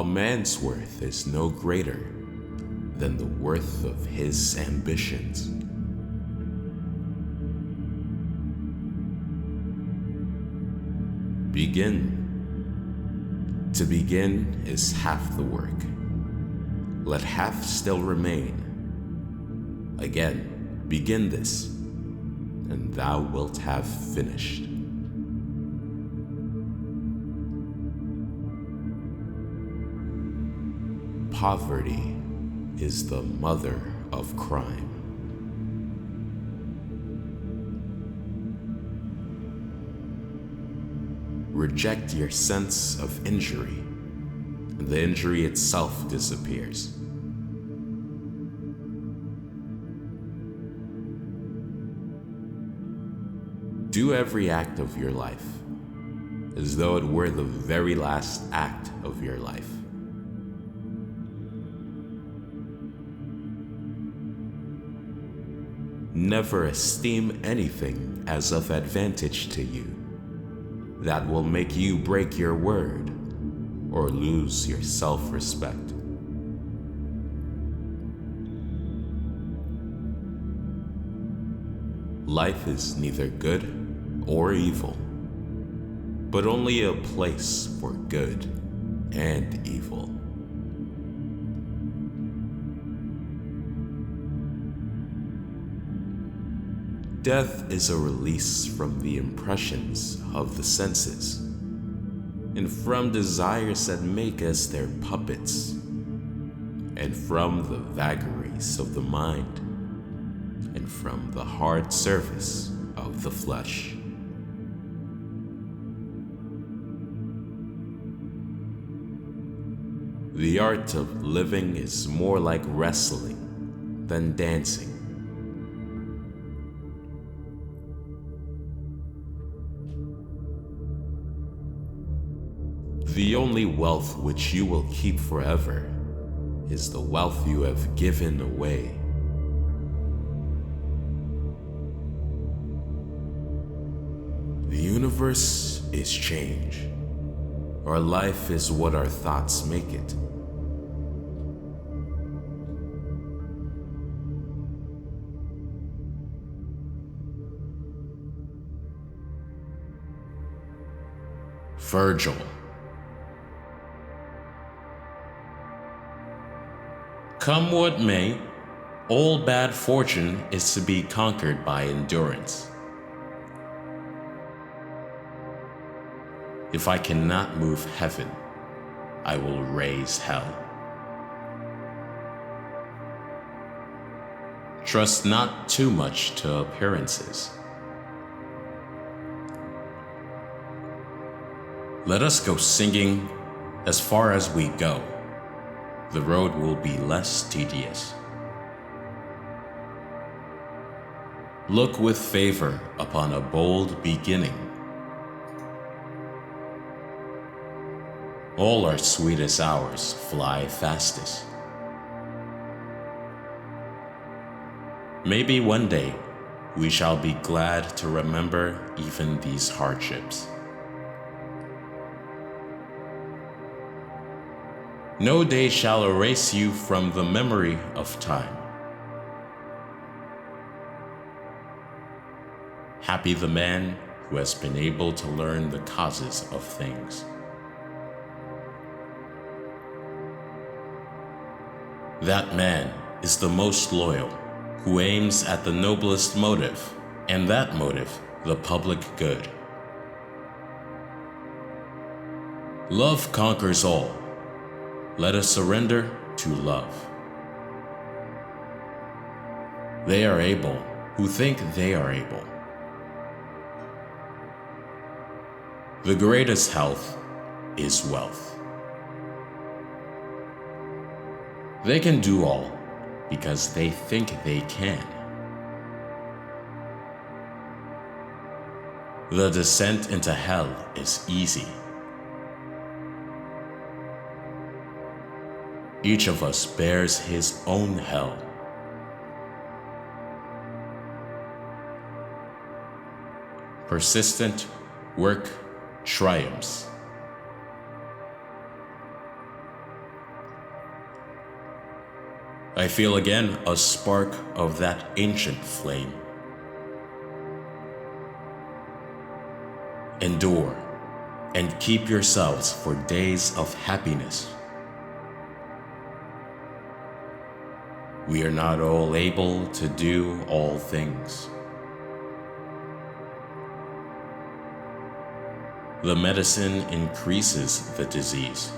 A man's worth is no greater than the worth of his ambitions. Begin. To begin is half the work. Let half still remain. Again, begin this, and thou wilt have finished. Poverty is the mother of crime. Reject your sense of injury, and the injury itself disappears. Do every act of your life as though it were the very last act of your life. Never esteem anything as of advantage to you that will make you break your word or lose your self-respect. Life is neither good or evil, but only a place for good and evil. Death is a release from the impressions of the senses, and from desires that make us their puppets, and from the vagaries of the mind, and from the hard service of the flesh. The art of living is more like wrestling than dancing. The only wealth which you will keep forever is the wealth you have given away. The universe is change. Our life is what our thoughts make it. Virgil. Come what may, all bad fortune is to be conquered by endurance. If I cannot move heaven, I will raise hell. Trust not too much to appearances. Let us go singing as far as we go. The road will be less tedious. Look with favor upon a bold beginning. All our sweetest hours fly fastest. Maybe one day we shall be glad to remember even these hardships. No day shall erase you from the memory of time. Happy the man who has been able to learn the causes of things. That man is the most loyal, who aims at the noblest motive, and that motive, the public good. Love conquers all. Let us surrender to love. They are able who think they are able. The greatest health is wealth. They can do all because they think they can. The descent into hell is easy. Each of us bears his own hell. Persistent work triumphs. I feel again a spark of that ancient flame. Endure and keep yourselves for days of happiness. We are not all able to do all things. The medicine increases the disease.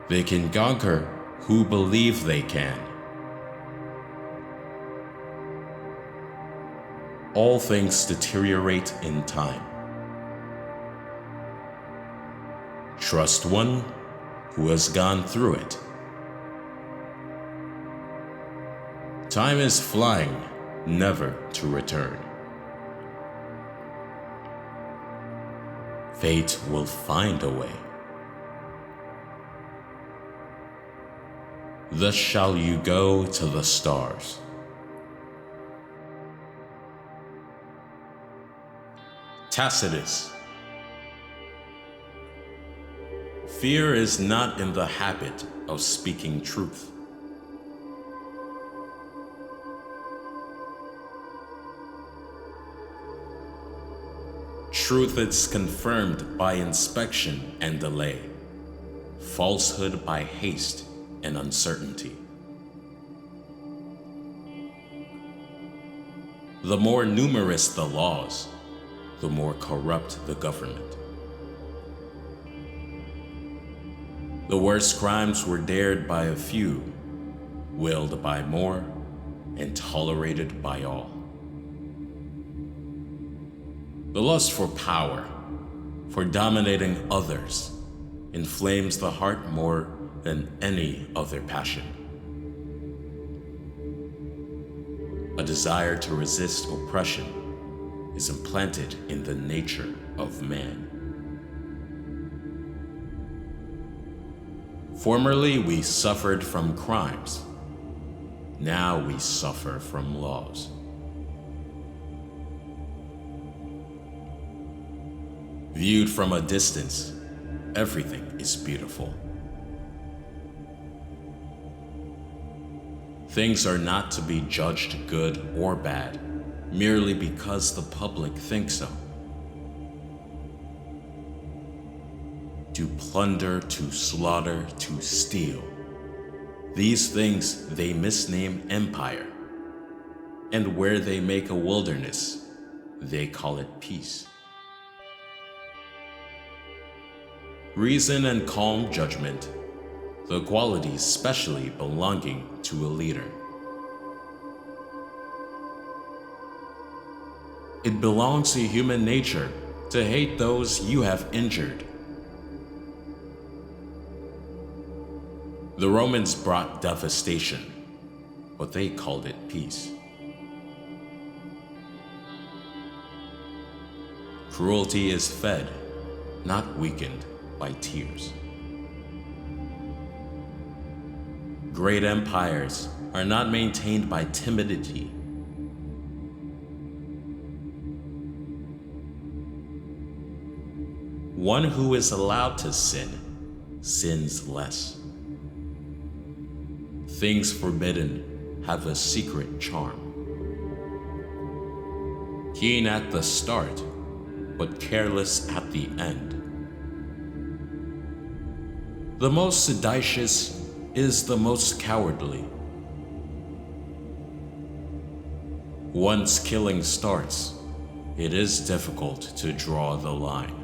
They can conquer who believe they can. All things deteriorate in time. Trust one who has gone through it. Time is flying, never to return. Fate will find a way. Thus shall you go to the stars. Tacitus. Fear is not in the habit of speaking truth. Truth is confirmed by inspection and delay, falsehood by haste and uncertainty. The more numerous the laws, the more corrupt the government. The worst crimes were dared by a few, willed by more, and tolerated by all. The lust for power, for dominating others, inflames the heart more than any other passion. A desire to resist oppression is implanted in the nature of man. Formerly we suffered from crimes. Now we suffer from laws. Viewed from a distance, everything is beautiful. Things are not to be judged good or bad merely because the public thinks so. To plunder, to slaughter, to steal. These things they misname empire, and where they make a wilderness, they call it peace. Reason and calm judgment, the qualities specially belonging to a leader. It belongs to human nature to hate those you have injured. The Romans brought devastation, but they called it peace. Cruelty is fed, not weakened by tears. Great empires are not maintained by timidity. One who is allowed to sin, sins less. Things forbidden have a secret charm. Keen at the start, but careless at the end. The most seditious is the most cowardly. Once killing starts, it is difficult to draw the line.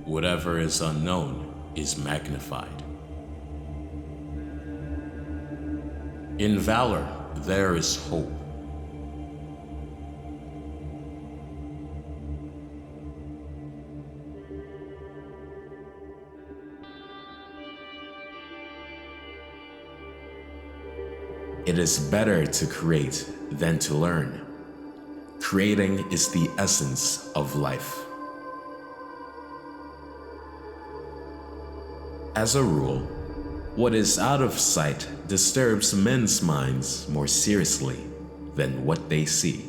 Whatever is unknown is magnified. In valor, there is hope. It is better to create than to learn. Creating is the essence of life. As a rule, what is out of sight disturbs men's minds more seriously than what they see.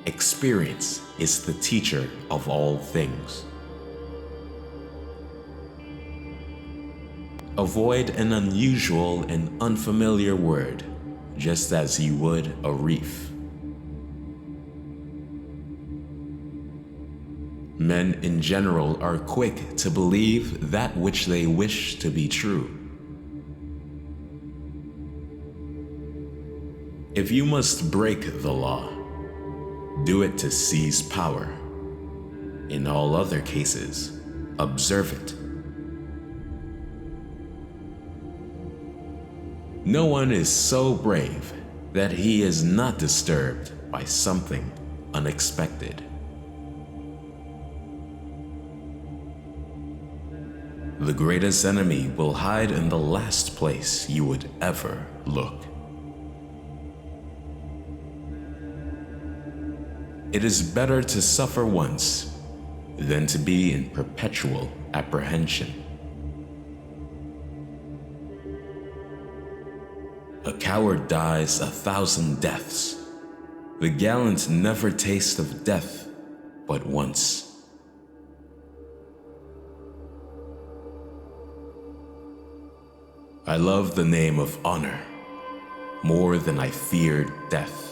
Experience is the teacher of all things. Avoid an unusual and unfamiliar word, just as you would a reef. Men in general are quick to believe that which they wish to be true. If you must break the law, do it to seize power. In all other cases, observe it. No one is so brave that he is not disturbed by something unexpected. The greatest enemy will hide in the last place you would ever look. It is better to suffer once than to be in perpetual apprehension. A coward dies 1,000 deaths. The gallant never taste of death but once. I love the name of honor more than I feared death.